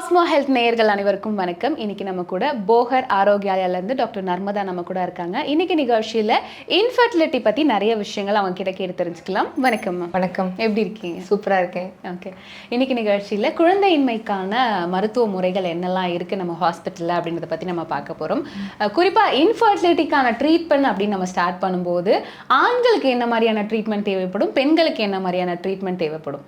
Cosmo health நேயர்கள் அனைவருக்கும் வணக்கம். இன்னைக்கு நம்ம கூட போகர் ஆரோக்கியாலயிலேருந்து டாக்டர் நர்மதா நம்ம கூட இருக்காங்க. இன்னைக்கு நிகழ்ச்சியில் இன்ஃபர்டிலிட்டி பற்றி நிறைய விஷயங்கள் அவங்க கிட்ட கேட்டு தெரிஞ்சுக்கலாம். வணக்கம். வணக்கம். எப்படி இருக்கீங்க? சூப்பராக இருக்கேன். ஓகே. இன்னைக்கு நிகழ்ச்சியில் குழந்தையின்மைக்கான மருத்துவ முறைகள் என்னெல்லாம் இருக்குது நம்ம ஹாஸ்பிட்டலில் அப்படின்றத பற்றி நம்ம பார்க்க போகிறோம். குறிப்பாக இன்ஃபர்டிலிட்டிக்கான ட்ரீட்மெண்ட் அப்படின்னு நம்ம ஸ்டார்ட் பண்ணும்போது ஆண்களுக்கு என்ன மாதிரியான ட்ரீட்மெண்ட் தேவைப்படும், பெண்களுக்கு என்ன மாதிரியான ட்ரீட்மெண்ட் தேவைப்படும்?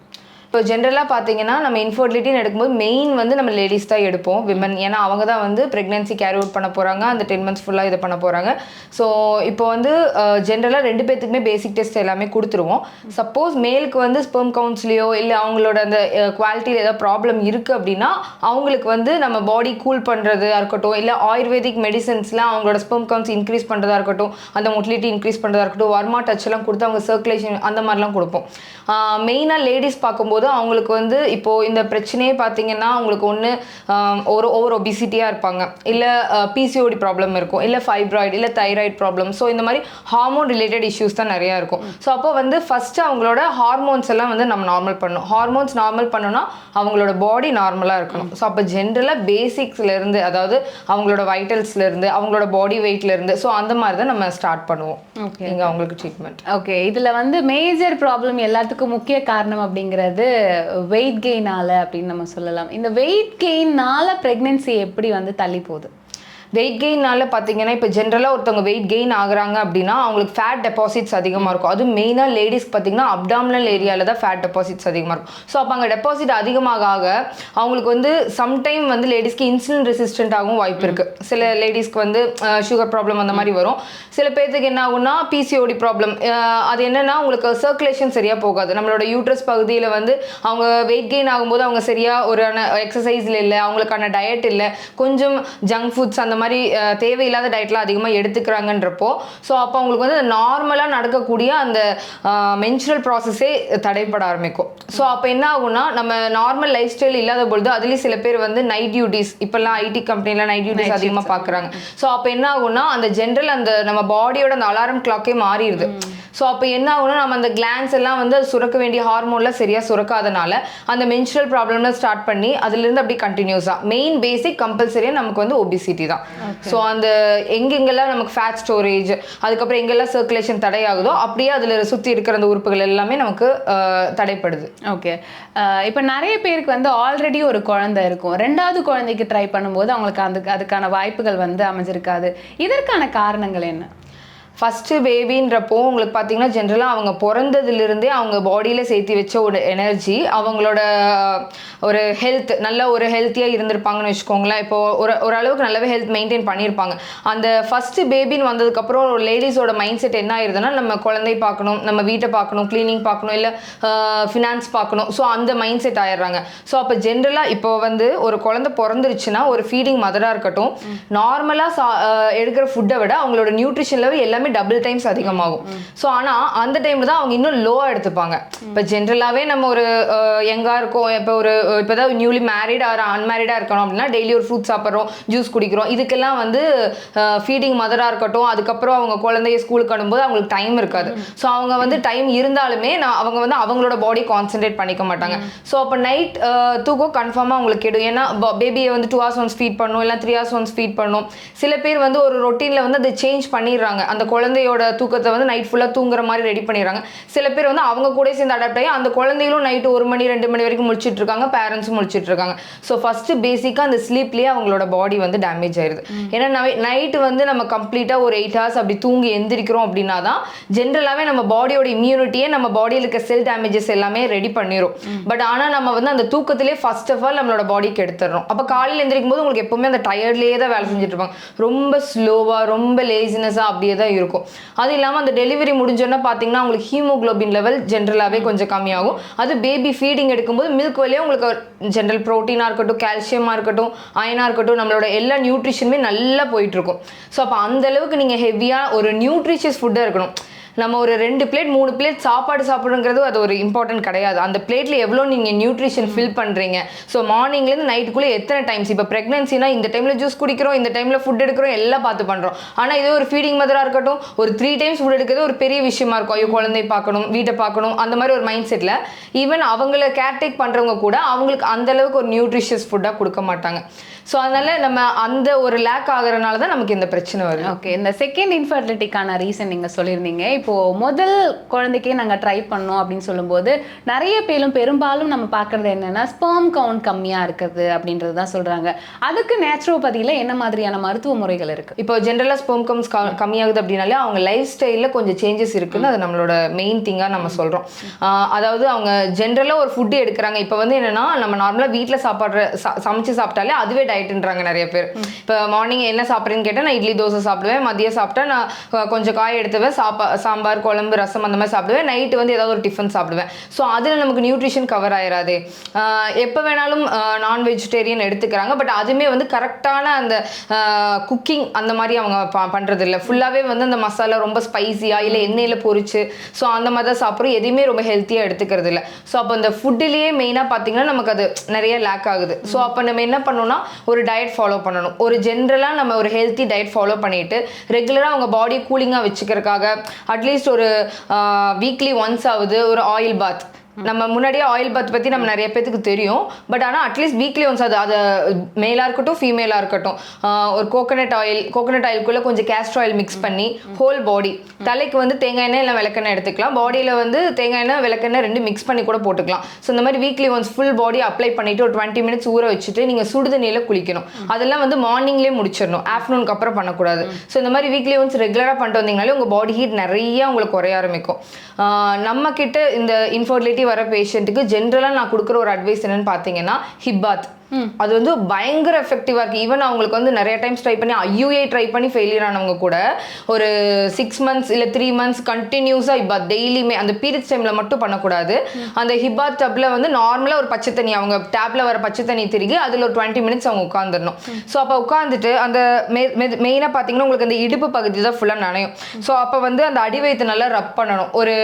இப்போ ஜென்ரலாக பார்த்தீங்கன்னா நம்ம இன்ஃபர்டிலிட்டின்னு எடுக்கும்போது மெயின் வந்து நம்ம லேடிஸ் தான் எடுப்போம், விமன். ஏன்னா அவங்க தான் வந்து ப்ரெக்னென்சி கேரி அவுட் பண்ண போகிறாங்க, அந்த 10 months ஃபுல்லாக இது பண்ண போகிறாங்க. ஸோ இப்போ வந்து ஜென்ரலாக 2 பேர்த்துக்குமே பேசிக் டெஸ்ட் எல்லாமே கொடுத்துருவோம். சப்போஸ் மேலுக்கு வந்து ஸ்பெர்ம் கவுன்ஸ்லேயோ இல்லை அவங்களோட அந்த குவாலிட்டியில் ஏதாவது ப்ராப்ளம் இருக்குது அப்படின்னா அவங்களுக்கு வந்து நம்ம பாடி கூல் பண்ணுறதா இருக்கட்டும், இல்லை ஆயுர்வேதிக் மெடிசன்ஸ்லாம் அவங்களோட ஸ்பெர்ம் கவுன்ஸ் இன்க்ரீஸ் பண்ணுறதா இருக்கட்டும், அந்த மொட்டிலிட்டி இன்க்ரீஸ் பண்ணுறதா இருக்கட்டும், வர்மா டச்லாம் கொடுத்து அவங்க சர்க்குலேஷன் அந்த மாதிரிலாம் கொடுப்போம். மெயினாக லேடிஸ் பார்க்கும்போது அவங்களுக்கு வந்து இப்போது இந்த பிரச்சனையே பார்த்தீங்கன்னா அவங்களுக்கு ஒன்று ஒரு ஓவர் ஒபிசிட்டியாக இருப்பாங்க, இல்லை பிசிஓடி ப்ராப்ளம் இருக்கும், இல்லை ஃபைப்ராய்டு, இல்லை தைராய்டு ப்ராப்ளம். ஸோ இந்த மாதிரி ஹார்மோன் ரிலேட்டட் இஷ்யூஸ் தான் நிறையா இருக்கும். ஸோ அப்போ வந்து ஃபஸ்ட்டு அவங்களோட ஹார்மோன்ஸ் எல்லாம் வந்து நம்ம நார்மல் பண்ணணும். ஹார்மோன்ஸ் நார்மல் பண்ணோன்னா அவங்களோட பாடி நார்மலாக இருக்கணும். ஸோ அப்போ ஜென்ரலாக பேசிக்ஸ்லேருந்து, அதாவது அவங்களோட வைட்டல்ஸ்லேருந்து, அவங்களோட பாடி வெயிட்லேருந்து, ஸோ அந்த மாதிரி தான் நம்ம ஸ்டார்ட் பண்ணுவோம். ஓகே. இங்கே அவங்களுக்கு ட்ரீட்மெண்ட். ஓகே. இதில் வந்து மேஜர் ப்ராப்ளம் எல்லாத்துக்கும் முக்கிய காரணம் அப்படிங்கிறது வெயிட் கெயினால அப்படின்னு நம்ம சொல்லலாம். இந்த வெயிட் கெயினால பிரெக்னன்சி எப்படி வந்து தள்ளி போகுது? வெயிட் கெயினால பார்த்தீங்கன்னா இப்போ ஜென்ரலாக ஒருத்தவங்க வெயிட் கெயின் ஆகுறாங்க அப்படின்னா அவங்களுக்கு ஃபேட் டெபாசிட்ஸ் அதிகமாக இருக்கும். அதுவும் மெயினாக லேடிஸ்க்கு பார்த்தீங்கன்னா அப்டாமினல் ஏரியாவில் தான் ஃபேட் டெபாசிட்ஸ் அதிகமாக இருக்கும். ஸோ அப்போ அங்கே டெபாசிட் அதிகமாக அவங்களுக்கு வந்து சம்டைம் வந்து லேடிஸ்க்கு இன்சுலின் ரெசிஸ்டன்ட் ஆகவும் வாய்ப்பு இருக்குது. சில லேடிஸ்க்கு வந்து சுகர் ப்ராப்ளம் அந்த மாதிரி வரும். சில பேர்த்துக்கு என்ன ஆகும்னா பிசிஓடி ப்ராப்ளம். அது என்னென்னா உங்களுக்கு சர்க்குலேஷன் சரியாக போகாது. நம்மளோட யூட்ரஸ் பகுதியில் வந்து அவங்க வெயிட் கெயின் ஆகும்போது அவங்க சரியாக ஒரு எக்ஸசைஸில் இல்லை, அவங்களுக்கான டயட் இல்லை, கொஞ்சம் ஜங்க் ஃபுட்ஸ் அந்த மாதிரி தேவையில்லாத டயட்லாம் அதிகமாக எடுத்துக்கிறாங்கன்றப்போ ஸோ அப்போ அவங்களுக்கு வந்து நார்மலாக நடக்கக்கூடிய அந்த மென்சுரல் ப்ராசஸே தடைப்பட ஆரம்பிக்கும். ஸோ அப்போ என்ன ஆகும்னா நம்ம நார்மல் லைஃப் ஸ்டைல் இல்லாத பொழுது அதுலேயும் சில பேர் வந்து நைட் டியூட்டிஸ், இப்போல்லாம் ஐடி கம்பெனியில் நைட் டியூட்டிஸ் அதிகமாக பார்க்குறாங்க. ஸோ அப்போ என்ன ஆகும்னா அந்த ஜென்ரல் அந்த நம்ம பாடியோட அந்த அலாரம் கிளாக்கே மாறிடுது. ஸோ அப்போ என்ன ஆகும்னா நம்ம அந்த கிளான்ஸ் எல்லாம் வந்து அது சுரக்க வேண்டிய ஹார்மோன்லாம் சரியாக சுரக்காதனால அந்த மென்சுரல் ப்ராப்ளம்ல ஸ்டார்ட் பண்ணி அதுலேருந்து அப்படி கண்டினியூஸாக மெயின் பேசிக் கம்பல்சரியாக நமக்கு வந்து ஒபிசிட்டி தான். ஸோ அந்த எங்கெங்கெல்லாம் நமக்கு ஃபேட் ஸ்டோரேஜ், அதுக்கப்புறம் எங்கெல்லாம் சர்க்குலேஷன் தடையாகுதோ அப்படியே அதில் சுற்றி இருக்கிற அந்த உறுப்புகள் எல்லாமே நமக்கு தடைப்படுது. ஓகே. இப்போ நிறைய பேருக்கு வந்து ஆல்ரெடி ஒரு குழந்தை இருக்கும், 2வது குழந்தைக்கு ட்ரை பண்ணும்போது அவங்களுக்கு அதுக்கான வாய்ப்புகள் வந்து அமைஞ்சிருக்காது. இதற்கான காரணங்கள் என்ன? ஃபஸ்ட்டு பேபின்றப்போ உங்களுக்கு பார்த்தீங்கன்னா ஜென்ரலாக அவங்க பிறந்ததுலேருந்தே அவங்க பாடியில் சேர்த்து வச்ச ஒரு எனர்ஜி, அவங்களோட ஒரு ஹெல்த் நல்ல ஒரு ஹெல்த்தியாக இருந்திருப்பாங்கன்னு வச்சுக்கோங்களேன். இப்போது ஓரளவுக்கு நல்லாவே ஹெல்த் மெயின்டைன் பண்ணியிருப்பாங்க. அந்த ஃபஸ்ட்டு பேபின்னு வந்ததுக்கப்புறம் ஒரு லேடிஸோட மைண்ட் செட் என்ன ஆயிருதுன்னா நம்ம குழந்தை பார்க்கணும், நம்ம வீட்டை பார்க்கணும், க்ளீனிங் பார்க்கணும், இல்லை ஃபினான்ஸ் பார்க்கணும். ஸோ அந்த மைண்ட் செட் ஆயிடுறாங்க. ஸோ அப்போ ஜென்ரலாக இப்போ வந்து ஒரு குழந்தை பிறந்துருச்சுன்னா ஒரு ஃபீடிங் மதராக இருக்கட்டும், நார்மலாக எடுக்கிற ஃபுட்டை விட அவங்களோட நியூட்ரிஷன் லெவல் எல்லாமே டபுள் டைம்ஸ் அதிகமாகும். ஸோ ஆனால் அந்த டைமில் தான் அவங்க இன்னும் லோவாக எடுத்துப்பாங்க. இப்போ ஜென்ரலாகவே நம்ம ஒரு யங்காக இருக்கோம், இப்போ தான் நியூலி மேரிட் ஆர் அன்மேரிடாக இருக்கணும் அப்படின்னா டெய்லி ஒரு ஃப்ரூட் சாப்பிட்றோம், ஜூஸ் குடிக்கிறோம். இதுக்கெல்லாம் வந்து ஃபீடிங் மதராக இருக்கட்டும், அதுக்கப்புறம் அவங்க குழந்தைய ஸ்கூலுக்கு அனுப்பும்போது அவங்களுக்கு டைம் இருக்காது. ஸோ அவங்க வந்து டைம் இருந்தாலுமே அவங்க வந்து அவங்களோட பாடி கான்சென்ட்ரேட் பண்ணிக்க மாட்டாங்க. ஸோ அப்போ நைட் தூக்கம் கன்ஃபார்மாக அவங்களுக்கு கெடும். ஏன்னா பேபியை வந்து 2 hours ஒன்ஸ் ஃபீட் பண்ணணும், இல்லை 3 hours ஒன்ஸ் ஃபீட் பண்ணணும். சில பேர் வந்து ஒரு ரொட்டீனில் வந்து அதை சேஞ்ச் பண்ணிடுறாங்க, அந்த குழந்தையோட தூக்கத்தை வந்து நைட் ஃபுல்லாக தூங்குற மாதிரி ரெடி பண்ணிடுறாங்க. சில பேர் வந்து அவங்க கூட சேர்ந்து அடாப்ட் ஆகி அந்த குழந்தைகளும் நைட்டு 1 மணி 2 மணி வரைக்கும் முழிச்சிட்டு இருக்காங்க, பேரண்ட்ஸும் முழிச்சிட்டு இருக்காங்க. ஸோ ஃபஸ்ட்டு பேசிக்காக அந்த ஸ்லீப்லேயே அவங்களோட பாடி வந்து டேமேஜ் ஆயிடுது. ஏன்னா நைட்டு வந்து நம்ம கம்ப்ளீட்டாக ஒரு 8 hours அப்படி தூங்கி எந்திரிக்கிறோம் அப்படின்னா தான் ஜென்ரலாகவே நம்ம பாடியோட இம்யூனிட்டியே நம்ம பாடியில் இருக்க செல் டேமேஜஸ் எல்லாமே ரெடி பண்ணிடும். பட் ஆனால் நம்ம வந்து அந்த தூக்கத்திலே ஃபர்ஸ்ட் ஆஃப் ஆல் நம்மளோட பாடிக்கு எடுத்துடுறோம். அப்போ காலையில் எந்திரிக்கும் போது உங்களுக்கு எப்பவுமே அந்த டயர்ட்லேயே தான் வேலை செஞ்சுட்டு இருப்பாங்க, ரொம்ப ஸ்லோவாக, ரொம்ப லேசினஸாக அப்படியே தான் இருக்கும். அது இல்லாமல் அந்த டெலிவரி முடிஞ்சோன்னா பார்த்தீங்கன்னா உங்களுக்கு ஹீமோகுளோபின் லெவல் ஜென்ரலாகவே கொஞ்சம் கம்மியாகும். அது பேபி ஃபீடிங் எடுக்கும்போது மில்க் வழியாக உங்களுக்கு ஜென்ரல் ப்ரோட்டீனாக இருக்கட்டும், கால்சியமாக இருக்கட்டும், அயனாக இருக்கட்டும், நம்மளோட எல்லா நியூட்ரிஷனுமே நல்லா போயிட்டுருக்கும். ஸோ அப்போ அந்தளவுக்கு நீங்கள் ஹெவியாக ஒரு நியூட்ரிஷியஸ் ஃபுட்டாக இருக்கணும். நம்ம ஒரு 2 பிளேட் 3 பிளேட் சாப்பாடு சாப்பிடுங்கிறது அது ஒரு இம்பார்ட்டன்ட் கிடையாது. அந்த பிளேட்ல எவ்வளோ நீங்க நியூட்ரிஷன் ஃபில் பண்றீங்க. ஸோ மார்னிங்லேருந்து நைட்டுக்குள்ளே எத்தனை டைம்ஸ், இப்போ ப்ரெக்னன்சினா இந்த டைம்ல ஜூஸ் குடிக்கிறோம், இந்த டைம்ல ஃபுட் எடுக்கிறோம், எல்லாம் பார்த்து பண்றோம். ஆனா இதே ஒரு ஃபீடிங் மதரா இருக்கட்டும், ஒரு 3 டைம்ஸ் ஃபுட் எடுக்கிறது ஒரு பெரிய விஷயமா இருக்கும். ஐயோ குழந்தை பார்க்கணும், வீட்டை பார்க்கணும், அந்த மாதிரி ஒரு மைண்ட் செட்ல ஈவன் அவங்கள கேர்டேக் பண்றவங்க கூட அவங்களுக்கு அந்த அளவுக்கு ஒரு நியூட்ரிஷியஸ் ஃபுட்டா கொடுக்க மாட்டாங்க. ஸோ அதனால நம்ம அந்த ஒரு லேக் ஆகுறதுனால தான் நமக்கு இந்த பிரச்சனை வருது. ஓகே, இந்த செகண்ட் இன்ஃபர்டிலிட்டிக்கான ரீசன் நீங்க சொல்லியிருந்தீங்க. இப்போ முதல் குழந்தைக்கே நாங்க ட்ரை பண்ணோம் அப்படின்னு சொல்லும்போது நிறைய பேரும் பெரும்பாலும் நம்ம பார்க்கறது என்னன்னா ஸ்பெர்ம் கவுண்ட் கம்மியா இருக்குது அப்படின்றது தான் சொல்றாங்க. அதுக்கு நேச்சுரோபதியில என்ன மாதிரியான மருத்துவ முறைகள் இருக்கு? இப்போ ஜென்ரலா ஸ்பெர்ம் கவுண்ட்ஸ் கம்மியாகுது அப்படின்னாலே அவங்க லைஃப் ஸ்டைலில் கொஞ்சம் சேஞ்சஸ் இருக்குன்னு அது நம்மளோட மெயின் திங்காக நம்ம சொல்கிறோம். அதாவது அவங்க ஜென்ரலாக ஒரு ஃபுட்டு எடுக்கிறாங்க. இப்போ வந்து என்னன்னா நம்ம நார்மலாக வீட்டில் சமைச்சு சாப்பிட்டாலே அதுவே டயட்ன்றாங்க நிறைய பேர். இப்போ மார்னிங் என்ன சாப்பிட்றேன்னு கேட்டால் நான் இட்லி தோசை சாப்பிடுவேன், மதியம் சாப்பிட்டா நான் கொஞ்சம் காய் எடுத்துவேன், சாம்பார் குழம்பு ரசம் அந்த மாதிரி சாப்பிடுவேன், நைட்டு வந்து ஏதாவது ஒரு டிஃபன் சாப்பிடுவேன். ஸோ அதில் நமக்கு நியூட்ரிஷன் கவர் ஆயிடாது. எப்போ வேணாலும் நான் வெஜிடேரியன் எடுத்துக்கிறாங்க. பட் அதுவுமே வந்து கரெக்டான அந்த குக்கிங் அந்த மாதிரி அவங்க பண்ணுறது இல்லை. ஃபுல்லாகவே வந்து அந்த மசாலா ரொம்ப ஸ்பைசியாக இல்லை எண்ணெயில் பொரிச்சு ஸோ அந்த மாதிரி தான் சாப்பிட்றோம். எதுவுமே ரொம்ப ஹெல்த்தியாக எடுத்துக்கிறது இல்லை. ஸோ அப்போ அந்த ஃபுட்டுலேயே மெயினாக பார்த்தீங்கன்னா நமக்கு அது நிறைய லேக் ஆகுது. ஸோ அப்போ நம்ம என்ன பண்ணணும்னா ஒரு டயட் ஃபாலோ பண்ணணும். ஒரு ஜென்ரலாக நம்ம ஒரு ஹெல்த்தி டயட் ஃபாலோ பண்ணிட்டு ரெகுலராக அவங்க பாடி கூலிங்காக வச்சுக்கிறதுக்காக அட்லீஸ்ட் ஒரு வீக்லி ஒன்ஸ் ஆகுது ஒரு ஆயில் பாத். நம்ம முன்னாடியே ஆயில் பாத் பற்றி நம்ம நிறைய பேத்துக்கு தெரியும். பட் ஆனால் அட்லீஸ்ட் வீக்லி ஒன்ஸ் அது மேலாக இருக்கட்டும் ஃபீமேலாக இருக்கட்டும் ஒரு கோகோனட் ஆயிலுக்குள்ளே கொஞ்சம் கேஸ்டர் ஆயில் மிக்ஸ் பண்ணி ஹோல் பாடி, தலைக்கு வந்து தேங்காய் எண்ணெய் இல்லை விளக்கெண்ணெய் எடுத்துக்கலாம், பாடியில் வந்து தேங்காய் எண்ணெய் விளக்கெண்ணெய் 2 மிக்ஸ் பண்ணி கூட போட்டுக்கலாம். ஸோ இந்த மாதிரி weekly once full body apply பண்ணிவிட்டு ஒரு 20 மினிட்ஸ் ஊற வச்சுட்டு நீங்கள் சுடுதண்ணியில் குளிக்கணும். அதெல்லாம் வந்து மார்னிங்லேயே முடிச்சிடணும், ஆஃப்டர்நூனுக்கு அப்புறம் பண்ணக்கூடாது. ஸோ இந்த மாதிரி வீக்லி ஒன்ஸ் ரெகுலராக பண்ணிட்டு வந்தீங்கனாலே உங்கள் பாடி ஹீட் நிறைய உங்களுக்கு குறைய ஆரம்பிக்கும். நம்ம கிட்ட இந்த இன்ஃபர்டிலிட்டி வர பேஷண்ட்டுக்கு ஜென்ரலாக நான் கொடுக்குற ஒரு அட்வைஸ் என்னன்னு பார்த்தீங்கன்னா ஹிப் பாத். அது வந்து பயங்கர எஃபெக்டிவாக இருக்குது. ஈவன் அவங்களுக்கு வந்து நிறைய டைம்ஸ் ட்ரை பண்ணி ஐயூஏ ட்ரை பண்ணி ஃபெயிலியர் ஆனவங்க கூட ஒரு 6 மந்த்ஸ் இல்லை 3 மந்த்ஸ் கண்டினியூஸாக ஹிப்பாத் டெய்லியுமே அந்த பீரியட்ஸ் டைமில் மட்டும் பண்ணக்கூடாது. அந்த ஹிப்பாத் டப்பில் வந்து நார்மலாக ஒரு பச்சை தண்ணி அவங்க டேப்பில் வர பச்சை தண்ணி திருகி அதில் ஒரு 20 மினிட்ஸ் அவங்க உட்காந்துடணும். ஸோ அப்போ உட்காந்துட்டு அந்த மெயினாக பார்த்தீங்கன்னா உங்களுக்கு அந்த இடுப்பு பகுதி தான் ஃபுல்லாக நனையும். ஸோ அப்போ வந்து அந்த அடி வயிற்று நல்லா ரப் பண்ணணும். ஒரு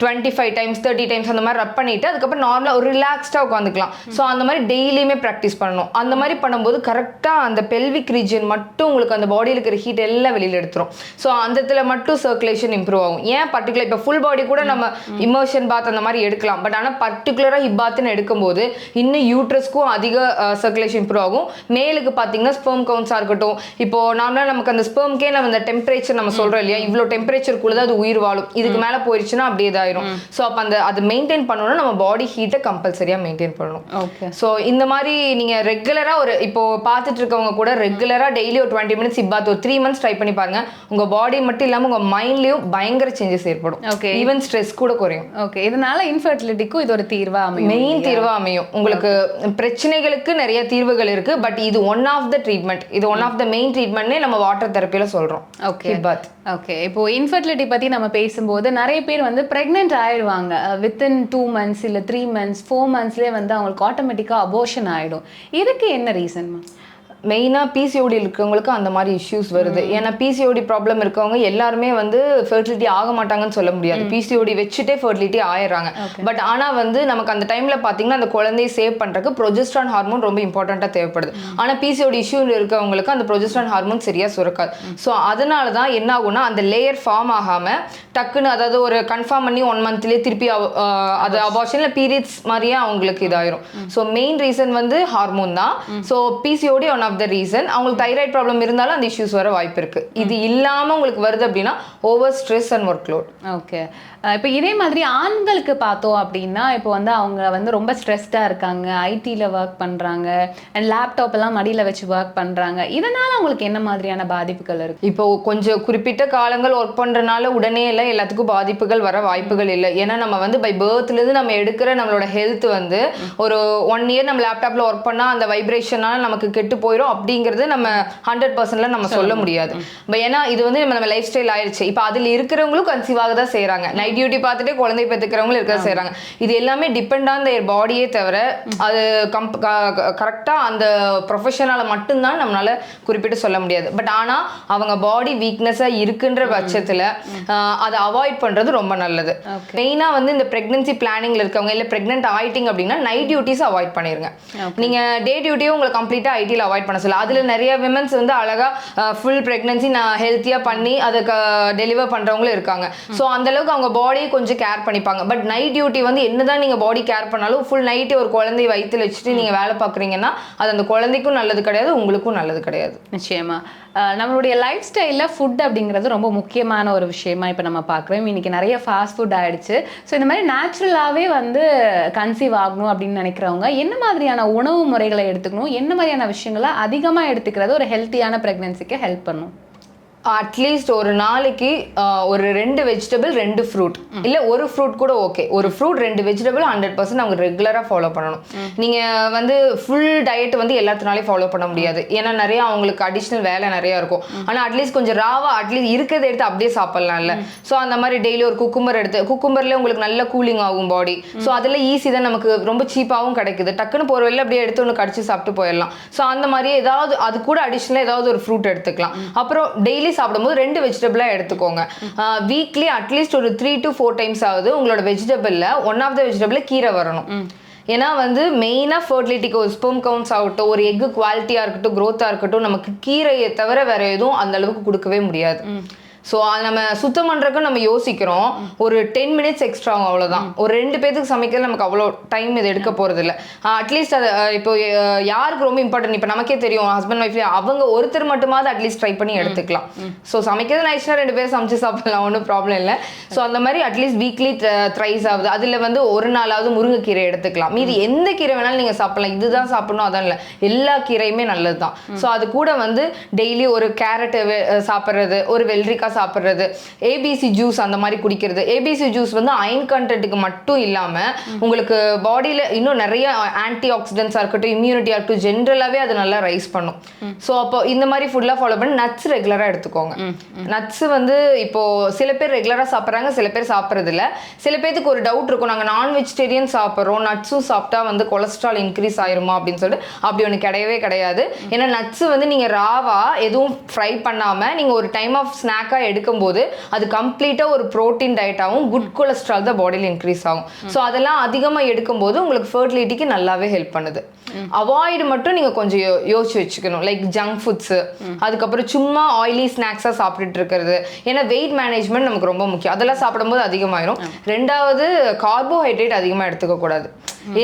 25 டைம்ஸ் 30 டைம்ஸ் அந்த மாதிரி ரப் பண்ணிவிட்டு அதுக்கப்புறம் நார்மலாக ஒரு ரிலாக்ஸ்டாக உட்காந்துக்கலாம். ஸோ அந்த மாதிரி டெய்லியுமே ப்ராக்டிஸ் பண்ணணும். அந்த மாதிரி பண்ணும்போது கரெக்டாக அந்த பெல்விக் ரீஜன் மட்டும் உங்களுக்கு அந்த பாடியில் இருக்கிற ஹீட் எல்லாம் வெளியில் எடுத்துரும். ஸோ அந்த இடத்துல மட்டும் சர்க்குலேஷன் இம்ப்ரூவ் ஆகும். ஏன் பர்டிகுலர் இப்போ ஃபுல் பாடி கூட நம்ம இமர்ஷன் பாத் அந்த மாதிரி எடுக்கலாம். பட் ஆனால் பர்டிகுலராக ஹிப் பாத்னு எடுக்கும்போது இன்னும் யூட்ரஸ்க்கும் அதிக சர்க்குலேஷன் இம்ப்ரூவ் ஆகும். மேலுக்கு பார்த்தீங்கன்னா ஸ்பெர்ம் கவுண்ட்ஸாக இருக்கட்டும். இப்போ நார்மலாக நமக்கு அந்த ஸ்பெர்ம்கே நம்ம அந்த டெம்பரேச்சர் நம்ம சொல்கிறோம் இல்லையா, இவ்வளோ டெம்பரேச்சருக்குள்ளே அது உயிர் வாழும். இதுக்கு மேலே போயிடுச்சுன்னா அப்படியே இதாயிரும். ஸோ அப்போ அதை மெயின்டைன் பண்ணணும்னா நம்ம பாடி ஹீட்டை கம்பல்சரியாக மெயின்டைன் பண்ணணும். ஓகே. ஸோ இந்த மாதிரி நீங்கள் ரெகுலராக ஒரு இப்போ பார்த்துட்டு இருக்கவங்க கூட ரெகுலராக டெய்லி ஒரு 20 மினிட்ஸ் ஹிப் பாத் ஒரு 3 மந்த்ஸ் ட்ரை பண்ணி பாருங்க. உங்கள் பாடி மட்டும் இல்லாமல் உங்கள் மைண்ட்லேயும் பயங்கர சேஞ்சஸ் ஏற்படும். ஓகே. ஈவன் ஸ்ட்ரெஸ் கூட குறையும். ஓகே, இதனால இன்ஃபர்டிலிட்டிக்கும் இது ஒரு தீர்வா அமையும், மெயின் தீர்வா அமையும். உங்களுக்கு பிரச்சனைகளுக்கு நிறைய தீர்வுகள் இருக்கு. பட் இது ஒன் ஆஃப் த ட்ரீட்மெண்ட், இது ஒன் ஆஃப் த மெயின் ட்ரீட்மெண்ட்னே நம்ம வாட்டர் தெரப்பியில் சொல்கிறோம். ஓகே. ஹிப் பாத். ஓகே, இப்போ இன்ஃபர்டிலிட்டி பற்றி நம்ம பேசும்போது நிறைய பேர் வந்து ப்ரெக்னென்ட் ஆயிடுவாங்க. வித்தின் 2 மந்த்ஸ் இல்லை 3 மந்த்ஸ் 4 மந்த்ஸ்லேயே வந்து அவங்களுக்கு ஆட்டோமேட்டிக்காக அபோர்ஷன் ஆகிடும். இதுக்கு என்ன ரீசன்மா? மெயினாக பிசிஓடி இருக்கிறவங்களுக்கு அந்த மாதிரி இஷ்யூஸ் வருது. ஏன்னா பிசிஓடி ப்ராப்ளம் இருக்கவங்க எல்லாருமே வந்து ஃபெர்டிலிட்டி ஆக மாட்டாங்கன்னு சொல்ல முடியாது. பிசிஓடி வச்சுட்டே ஃபெர்டிலிட்டி ஆயிடுறாங்க. பட் ஆனால் வந்து நமக்கு அந்த டைமில் பார்த்தீங்கன்னா அந்த குழந்தையை சேவ் பண்ணுறதுக்கு ப்ரொஜெஸ்ட்ரான் ஹார்மோன் ரொம்ப இம்பார்ட்டண்ட்டாக தேவைப்படுது. ஆனால் பிசிஓடி இஷ்யூ இருக்கவங்களுக்கு அந்த ப்ரொஜெஸ்ட்ரான் ஹார்மோன் சரியாக சுரக்காது. ஸோ அதனால தான் என்ன ஆகும்னா அந்த லேயர் ஃபார்ம் ஆகாமல் டக்குன்னு அதாவது ஒரு கன்ஃபார்ம் பண்ணி 1 மந்த்லேயே திருப்பி அது அபார்ஷனில் பீரியட்ஸ் மாதிரியே அவங்களுக்கு இதாயிரும். ஸோ மெயின் ரீசன் வந்து ஹார்மோன் தான். So PCOD one of the reason. அவங்களுக்கு தைராய்டு ப்ராப்ளம் இருந்தாலும் அந்த இஷ்யூஸ் வர வாய்ப்பு இருக்கு. இது இல்லாமல் உங்களுக்கு வருது அப்படின்னா over stress and work load. Okay, இப்போ இதே மாதிரி ஆண்களுக்கு பார்த்தோம் அப்படின்னா இப்போ வந்து அவங்க வந்து ரொம்ப ஸ்ட்ரெஸ்டாக இருக்காங்க, ஐடியில் ஒர்க் பண்ணுறாங்க அண்ட் லேப்டாப் எல்லாம் மடியில் வச்சு ஒர்க் பண்ணுறாங்க. இதனால் அவங்களுக்கு என்ன மாதிரியான பாதிப்புகள் இருக்குது? இப்போ கொஞ்சம் குறிப்பிட்ட காலங்கள் ஒர்க் பண்ணுறதுனால உடனே எல்லாம் எல்லாத்துக்கும் பாதிப்புகள் வர வாய்ப்புகள் இல்லை. ஏன்னா நம்ம வந்து பை பர்த்லேருந்து நம்ம எடுக்கிற நம்மளோட ஹெல்த் வந்து ஒரு 1 இயர் நம்ம லேப்டாப்பில் ஒர்க் பண்ணால் அந்த வைப்ரேஷனால் நமக்கு கெட்டு போயிடும் போயிடும் அப்படிங்கிறது நம்ம 100% நம்ம சொல்ல முடியாது. ஏன்னா இது வந்து நம்ம லைஃப் ஸ்டைல் ஆயிடுச்சு. இப்போ அதில் இருக்கிறவங்களும் கன்சீவ் ஆக தான் செய்கிறாங்க, நைட் டியூட்டி பார்த்துட்டு குழந்தை பெற்றுக்கிறவங்களும் இருக்க செய்கிறாங்க. இது எல்லாமே டிபெண்ட் ஆன் தேர் பாடியே தவிர அது கரெக்டாக அந்த ப்ரொஃபஷனால மட்டும்தான் நம்மளால குறிப்பிட்டு சொல்ல முடியாது. பட் ஆனால் அவங்க பாடி வீக்னஸாக இருக்குன்ற பட்சத்தில் அதை அவாய்ட் பண்ணுறது ரொம்ப நல்லது. மெயினாக வந்து இந்த ப்ரெக்னன்சி பிளானிங்கில் இருக்கவங்க இல்லை ப்ரெக்னென்ட் ஆயிட்டிங்க அப்படின்னா நைட் டியூட்டிஸ் அவாய்ட் பண்ணிடுங்க. நீங்கள் டே டியூட்டியும் உங்களை கம்ப்ளீட்டாக ஐடியில் அவாய்ட் பண்ண சொல்ல. அதில் நிறைய விமன்ஸ் வந்து அழகாக ஃபுல் ப்ரெக்னன்சி நான் ஹெல்த்தியாக பண்ணி அதை டெலிவர் பண்ணுறவங்களும் இருக்காங்க. ஸோ அந்தளவுக்கு அவங்க பாடியை கொஞ்சம் கேர் பண்ணிப்பாங்க. பட் நைட் டியூட்டி வந்து என்னதான் நீங்கள் பாடி கேர் பண்ணாலும் ஃபுல் நைட்டு ஒரு குழந்தைய வயிற்றுல வச்சுட்டு நீங்கள் வேலை பார்க்குறீங்கன்னா அது அந்த குழந்தைக்கும் நல்லது கிடையாது, உங்களுக்கும் நல்லது கிடையாது. நிச்சயமா நம்மளுடைய லைஃப் ஸ்டைலில் ஃபுட் அப்படிங்கிறது ரொம்ப முக்கியமான ஒரு விஷயமா இப்போ நம்ம பார்க்குறோம். இன்றைக்கி நிறைய ஃபாஸ்ட் ஃபுட் ஆகிடுச்சு. ஸோ இந்த மாதிரி நேச்சுரலாகவே வந்து கன்சீவ் ஆகணும் அப்படின்னு நினைக்கிறவங்க என்ன மாதிரியான உணவு முறைகளை எடுத்துக்கணும், என்ன மாதிரியான விஷயங்களை அதிகமாக எடுத்துக்கிறது ஒரு ஹெல்த்தியான ப்ரெக்னன்சிக்கு ஹெல்ப் பண்ணும்? அட்லீஸ்ட் ஒரு நாளைக்கு ஒரு 2 வெஜிடபிள் 2 ஃப்ரூட், இல்லை ஒரு ஃப்ரூட் கூட ஓகே. ஒரு ஃப்ரூட் 2 வெஜிடபிள் 100% அவங்க ரெகுலராக ஃபாலோ பண்ணணும். நீங்கள் வந்து ஃபுல் டயட் வந்து எல்லாத்தினாலையும் ஃபாலோ பண்ண முடியாது. ஏன்னா நிறைய அவங்களுக்கு அடிஷ்னல் வேலை நிறையா இருக்கும். ஆனால் அட்லீஸ்ட் கொஞ்சம் ராவா அட்லீஸ்ட் இருக்கிறத எடுத்து அப்படியே சாப்பிட்லாம்ல. ஸோ அந்த மாதிரி டெய்லி ஒரு குக்கும்பர் எடுத்து, குக்கும்பர்லேயே உங்களுக்கு நல்ல கூலிங் ஆகும் பாடி. ஸோ அதில் ஈஸி தான், நமக்கு ரொம்ப சீப்பாகவும் கிடைக்குது. டக்குன்னு போகிற வெளில அப்படியே எடுத்து ஒன்று கடிச்சு சாப்பிட்டு போயிடலாம். ஸோ அந்த மாதிரி ஏதாவது அது கூட அடிஷ்னலாக ஏதாவது ஒரு ஃப்ரூட் எடுத்துக்கலாம். அப்புறம் டெய்லி சாப்பிடும்போது 2 வெஜிடபிளாக எடுத்துக்கோங்க. வீக்லி அட்லீஸ்ட் ஒரு 3 to 4 டைம்ஸ் ஆகுது உங்களோட வெஜிடபிளில் ஒன் ஆஃப் த வெஜிடபிளில் கீரை வரணும். ஏன்னா வந்து மெயினாக ஃபர்டிலிட்டிக்கு ஒரு ஸ்பெர்ம் கவுண்ட்ஸ் ஆகட்டும், ஒரு எக்கு குவாலிட்டியாக இருக்கட்டும், க்ரோத்தாக இருக்கட்டும், நமக்கு கீரையை தவிர வேற எதுவும் அந்த அளவுக்கு கொடுக்கவே முடியாது. ஸோ அதை நம்ம சுத்தம் பண்ணுறதுக்கு நம்ம யோசிக்கிறோம், ஒரு 10 minutes எக்ஸ்ட்ரா ஆகும், அவ்வளோதான். ஒரு 2 பேருக்கு சமைக்கிறது நமக்கு அவ்வளோ டைம் இது எடுக்க போகிறது இல்லை. அட்லீஸ்ட் அதை இப்போ யாருக்கு ரொம்ப இம்பார்ட்டன்ட், இப்போ நமக்கே தெரியும் ஹஸ்பண்ட் ஒய்ஃப்ல அவங்க ஒருத்தர் மட்டுமாவது அட்லீஸ்ட் ட்ரை பண்ணி எடுத்துக்கலாம். ஸோ சமைக்கிறது நைஸ்னா 2 பேர் சமைச்சு சாப்பிடலாம், ஒன்றும் ப்ராப்ளம் இல்லை. ஸோ அந்த மாதிரி அட்லீஸ்ட் வீக்லி த்ரைஸ் ஆகுது. அதில் வந்து ஒரு நாளாவது முருங்கைக்கீரை எடுத்துக்கலாம். மீதி எந்த கீரை வேணாலும் நீங்கள் சாப்பிடலாம், இதுதான் சாப்பிடணும் அதான் இல்லை, எல்லா கீரையுமே நல்லது தான். ஸோ அது கூட வந்து டெய்லி ஒரு கேரட் சாப்பிட்றது, ஒரு வெள்ளரிக்காய் சாப்பிட்றது, ஏபிசி ஜூஸ் அந்த மாதிரி குடிக்கிறது. ஏபிசி ஜூஸ் வந்து அயன் கண்டென்ட்டுக்கு மட்டும் இல்லாமல் உங்களுக்கு பாடியில் இன்னும் நிறைய ஆன்டி ஆக்சிடென்ட்ஸாக இருக்கட்டும், இம்யூனிட்டியாக இருக்கட்டும், ஜென்ரலாகவே அது நல்லா ரைஸ் பண்ணும். ஸோ அப்போ இந்த மாதிரி ஃபுட்லாம் ஃபாலோ பண்ணி நட்ஸ் ரெகுலராக எடுத்துக்கோங்க. நட்ஸ் வந்து இப்போது சில பேர் ரெகுலராக சாப்பிட்றாங்க, சில பேர் சாப்பிட்றதில்ல. சில பேருக்கு ஒரு டவுட் இருக்கும், நாங்கள் நான் வெஜிடேரியன் சாப்பிட்றோம், நட்ஸும் சாப்பிட்டா வந்து கொலஸ்ட்ரால் இன்க்ரீஸ் ஆயிருமா அப்படின்னு சொல்லிட்டு. அப்படி ஒன்று கிடையவே கிடையாது. ஏன்னா நட்ஸ் வந்து நீங்கள் ராவா எதுவும் ஃப்ரை பண்ணாமல் நீங்கள் ஒரு டைம் ஆஃப் ஸ்நாக்காக எடுக்கும்போது அது கம்ப்ளீட்டாக ஒரு ப்ரோட்டீன் டயட்டாகவும் குட் கொலஸ்ட்ரால் தான் பாடியில் இன்க்ரீஸ் ஆகும். ஸோ அதெல்லாம் அதிகமாக எடுக்கும்போது உங்களுக்கு ஃபர்டிலிட்டிக்கு நல்லாவே ஹெல்ப் பண்ணுது. அவாய்டு மட்டும் நீங்கள் கொஞ்சம் யோசிச்சு வச்சுக்கணும், லைக் ஜங்க் ஃபுட்ஸு, அதுக்கப்புறம் சும்மா ஆயிலி ஸ்நாக்ஸாக சாப்பிட்டுட்டு இருக்கிறது. ஏன்னா வெயிட் மேனேஜ்மெண்ட் நமக்கு ரொம்ப முக்கியம், அதெல்லாம் சாப்பிடும்போது அதிகமாயிரும். ரெண்டாவது கார்போஹைட்ரேட் அதிகமாக எடுத்துக்கக்கூடாது.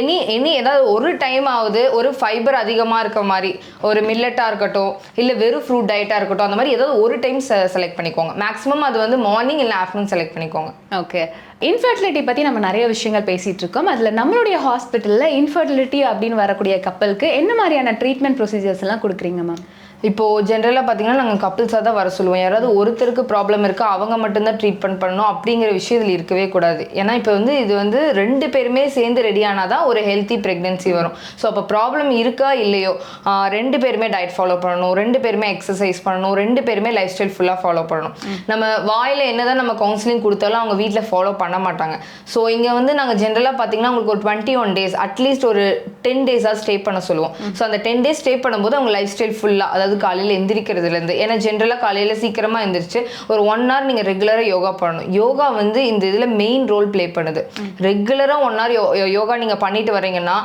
எனி ஏதாவது ஒரு டைம் ஆகுது ஒரு ஃபைபர் அதிகமாக இருக்க மாதிரி ஒரு மில்லட்டாக இருக்கட்டும், இல்லை வெறும் ஃப்ரூட் டயட்டாக இருக்கட்டும், அந்த மாதிரி ஏதாவது ஒரு டைம் செலக்ட் பண்ணிக்கோங்க. மேக்ஸிமம் அது வந்து மார்னிங் இல்லை ஆஃப்டர்நூன் செலக்ட் பண்ணிக்கோங்க. ஓகே, இன்ஃபர்டிலிட்டி பற்றி நம்ம நிறைய விஷயங்கள் பேசிகிட்டு இருக்கோம். அதில் நம்மளுடைய ஹாஸ்பிட்டலில் இன்ஃபர்டிலிட்டி அப்படின்னு வரக்கூடிய கப்பலுக்கு என்ன மாதிரியான ட்ரீட்மெண்ட் ப்ரொசீஜர்ஸ் எல்லாம் கொடுக்குறீங்க மேம்? இப்போது ஜென்ரலாக பார்த்தீங்கன்னா நாங்கள் கப்பிள்ஸாக தான் வர சொல்லுவோம். யாராவது ஒருத்தருக்கு ப்ராப்ளம் இருக்கா அவங்க மட்டும்தான் ட்ரீட்மெண்ட் பண்ணணும் அப்படிங்கிற விஷயம் இதில் இருக்கவே கூடாது. ஏன்னா இப்போ வந்து இது வந்து 2 பேருமே சேர்ந்து ரெடி ஆனால் தான் ஒரு ஹெல்த்தி ப்ரெக்னென்சி வரும். ஸோ அப்போ ப்ராப்ளம் இருக்கா இல்லையோ 2 பேருமே டயட் ஃபாலோ பண்ணணும், 2 பேருமே எக்ஸசைஸ் பண்ணணும், 2 பேருமே லைஃப் ஸ்டைல் ஃபுல்லாக ஃபாலோ பண்ணணும். நம்ம வாயில் என்ன தான் நம்ம கவுன்சிலிங் கொடுத்தாலும் அவங்க வீட்டில் ஃபாலோ பண்ண மாட்டாங்க. ஸோ இங்கே வந்து நாங்கள் ஜென்ரலாக பார்த்தீங்கன்னா உங்களுக்கு ஒரு 21 days அட்லீஸ்ட் ஒரு 10 days ஸ்டே பண்ண சொல்லுவோம். ஸோ அந்த 10 days ஸ்டே பண்ணும்போது அவங்க லைஃப் ஸ்டைல் ஃபுல்லாக, அதாவது காலையில் எந்திரிக்கிறதுலேருந்து, ஏன்னா ஜென்ரலாக காலையில் சீக்கிரமாக எந்திரிச்சு ஒரு 1 hour நீங்கள் ரெகுலராக யோகா பண்ணணும். யோகா வந்து இந்த இதில் மெயின் ரோல் ப்ளே பண்ணுது. ரெகுலராக 1 hour யோகா நீங்கள் பண்ணிட்டு வரீங்கன்னா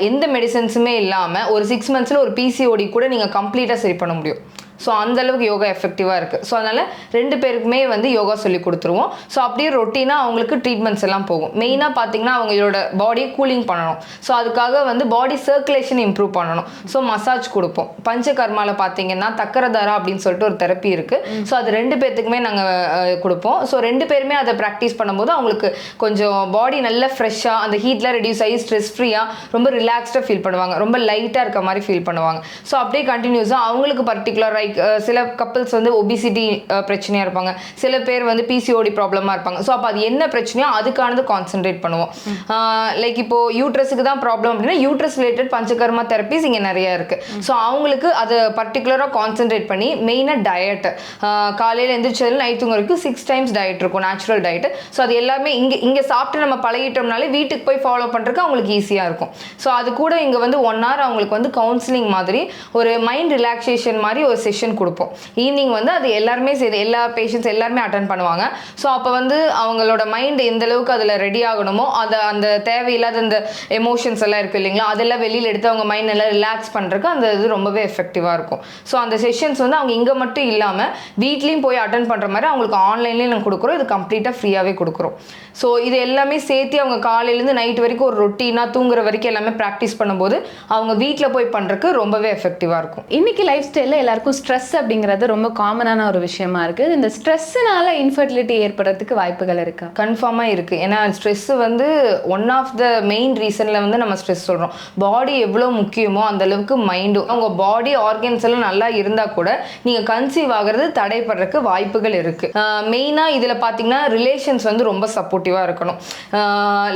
எந்த மெடிசன்ஸுமே இல்லாமல் ஒரு 6 months ஒரு பிசிஓடி கூட நீங்கள் கம்ப்ளீட்டாக சரி பண்ண முடியும். ஸோ அந்தளவுக்கு யோகா எஃபெக்டிவாக இருக்குது. ஸோ அதனால் 2 பேருக்குமே வந்து யோகா சொல்லி கொடுத்துருவோம். ஸோ அப்படியே ரொட்டீனாக அவங்களுக்கு ட்ரீட்மெண்ட்ஸ் எல்லாம் போகும். மெயினாக பார்த்தீங்கன்னா அவங்களோட பாடியை கூலிங் பண்ணணும். ஸோ அதுக்காக வந்து பாடி சர்க்குலேஷன் இம்ப்ரூவ் பண்ணணும். ஸோ மசாஜ் கொடுப்போம். பஞ்சகர்மாவில் பார்த்தீங்கன்னா தக்கரதாரா அப்படின்னு சொல்லிட்டு ஒரு தெரப்பி இருக்குது. ஸோ அது 2 பேர்த்துக்குமே நாங்கள் கொடுப்போம். ஸோ 2 பேருமே அதை ப்ராக்டிஸ் பண்ணும்போது அவங்களுக்கு கொஞ்சம் பாடி நல்லா ஃப்ரெஷ்ஷாக, அந்த ஹீட்லாம் ரெடியூஸ் ஆகி ஸ்ட்ரெஸ் ஃப்ரீயாக ரொம்ப ரிலாக்ஸ்டாக ஃபீல் பண்ணுவாங்க, ரொம்ப லைட்டாக இருக்க மாதிரி ஃபீல் பண்ணுவாங்க. ஸோ அப்படியே கண்டினியூஸாக அவங்களுக்கு பர்டிகுலராக லைக் சில கப்பிள்ஸ் வந்து ஒபிசிட்டி பிரச்சனையாக இருப்பாங்க, சில பேர் வந்து பிசிஓடி ப்ராப்ளமாக இருப்பாங்க. ஸோ அப்போ அது என்ன பிரச்சனையோ அதுக்கானது கான்சென்ட்ரேட் பண்ணுவோம். லைக் இப்போ யூட்ரஸுக்கு தான் ப்ராப்ளம் அப்படின்னா யூட்ரஸ் ரிலேட்டட் பஞ்சகர்மா தெரப்பிஸ் இங்கே நிறைய இருக்குது. ஸோ அவங்களுக்கு அது பர்டிகுலராக கான்சென்ட்ரேட் பண்ணி மெயினாக டயட், காலையில் எழுந்திரிச்சதில் நைட் தூங்க வரைக்கும் 6 times டயட் இருக்கும், நேச்சுரல் டயட். ஸோ அது எல்லாமே இங்கே சாப்பிட்டு நம்ம பழகிட்டோம்னாலே வீட்டுக்கு போய் ஃபாலோ பண்ணுறதுக்கு அவங்களுக்கு ஈஸியாக இருக்கும். ஸோ அது கூட இங்கே வந்து 1 hour அவங்களுக்கு வந்து கவுன்சிலிங் மாதிரி ஒரு மைண்ட் ரிலாக்ஸேஷன் மாதிரி ஒரு செஷன் கொடுப்போம். ஈவினிங் வந்து அது எல்லாருமே செய்து எல்லா பேஷண்ட்ஸ் எல்லாருமே அட்டன் பண்ணுவாங்க. ஸோ அப்போ வந்து அவங்களோட மைண்ட் எந்த அளவுக்கு அதில் ரெடி ஆகணுமோ அந்த தேவையில்லாத அந்த எமோஷன்ஸ் எல்லாம் இருக்குது இல்லைங்களா, அதெல்லாம் வெளியில் எடுத்து அவங்க மைண்ட் எல்லாம் ரிலாக்ஸ் பண்ணுறதுக்கு அந்த இது ரொம்பவே எஃபெக்டிவாக இருக்கும். ஸோ அந்த செஷன்ஸ் வந்து அவங்க இங்கே மட்டும் இல்லாமல் வீட்லேயும் போய் அட்டன் பண்ணுற மாதிரி அவங்களுக்கு ஆன்லைன்லேயும் நாங்கள் கொடுக்குறோம். இது கம்ப்ளீட்டாக ஃப்ரீயாகவே கொடுக்குறோம். ஸோ இது எல்லாமே சேர்த்து அவங்க காலையிலேருந்து நைட் வரைக்கும் ஒரு ரொட்டீனாக தூங்குற வரைக்கும் எல்லாமே ப்ராக்டிஸ் பண்ணும்போது அவங்க வீட்டில் போய் பண்ணுறதுக்கு ரொம்பவே எஃபெக்டிவாக இருக்கும். இன்னைக்கு லைஃப் ஸ்டைலில் எல்லாருக்கும் ஸ்ட்ரெஸ் அப்படிங்கிறது ரொம்ப காமனான ஒரு விஷயமா இருக்குது. இந்த ஸ்ட்ரெஸ்ஸுனால இன்ஃபர்டிலிட்டி ஏற்படுறதுக்கு வாய்ப்புகள் இருக்கா? கன்ஃபார்மாக இருக்குது. ஏன்னா ஸ்ட்ரெஸ்ஸு வந்து ஒன் ஆஃப் த மெயின் ரீசனில் வந்து நம்ம ஸ்ட்ரெஸ் சொல்கிறோம். பாடி எவ்வளோ முக்கியமோ அந்த அளவுக்கு மைண்டும், அவங்க பாடி ஆர்கன்ஸ் எல்லாம் நல்லா இருந்தால் கூட நீங்கள் கன்சீவ் ஆகிறது தடைப்படுறதுக்கு வாய்ப்புகள் இருக்குது. மெயினாக இதில் பார்த்தீங்கன்னா ரிலேஷன்ஸ் வந்து ரொம்ப சப்போர்ட்டிவாக இருக்கணும்.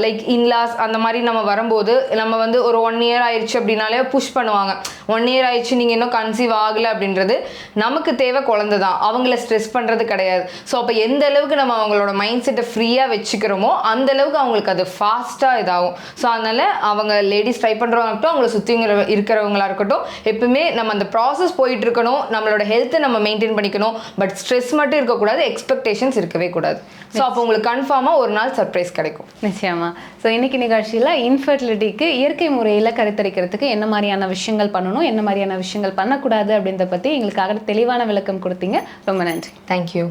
லைக் இன்லாஸ் அந்த மாதிரி நம்ம வரும்போது நம்ம வந்து ஒரு 1 year ஆயிடுச்சு அப்படின்னாலே புஷ் பண்ணுவாங்க. 1 year ஆயிடுச்சு நீங்கள் இன்னும் கன்சீவ் ஆகலை அப்படின்றது நமக்கு தேவை குழந்தை தான், அவங்கள ஸ்ட்ரெஸ் பண்ணுறது கிடையாது. ஸோ அப்போ எந்த அளவுக்கு நம்ம அவங்களோட மைண்ட் செட்டை ஃப்ரீயாக வச்சுக்கிறோமோ அந்த அளவுக்கு அவங்களுக்கு அது ஃபாஸ்ட்டாக இதாகும். ஸோ அதனால் அவங்க லேடிஸ் ட்ரை பண்ணுறவங்க இருக்கட்டும், அவங்கள சுற்றி இருக்கிறவங்களா இருக்கட்டும், எப்பவுமே நம்ம அந்த ப்ராசஸ் போயிட்டு இருக்கணும். நம்மளோட ஹெல்த்தை நம்ம மெயின்டைன் பண்ணிக்கணும். பட் ஸ்ட்ரெஸ் மட்டும் இருக்கக்கூடாது, எக்ஸ்பெக்டேஷன்ஸ் இருக்கவே கூடாது. ஸோ அப்போ உங்களுக்கு கன்ஃபார்மாக ஒரு நாள் சர்ப்ரைஸ் கிடைக்கும். நிச்சயமா. ஸோ இன்னைக்கு நிகழ்ச்சியில் இன்ஃபர்டிலிட்டிக்கு இயற்கை முறையில் கருத்தரிக்கிறதுக்கு என்ன மாதிரியான விஷயங்கள் பண்ணணும், என்ன மாதிரியான விஷயங்கள் பண்ணக்கூடாது அப்படின்றத பற்றி எங்களுக்காக தெளிவான விளக்கம் கொடுத்தீங்க. ரொம்ப நன்றி. தேங்க்யூ.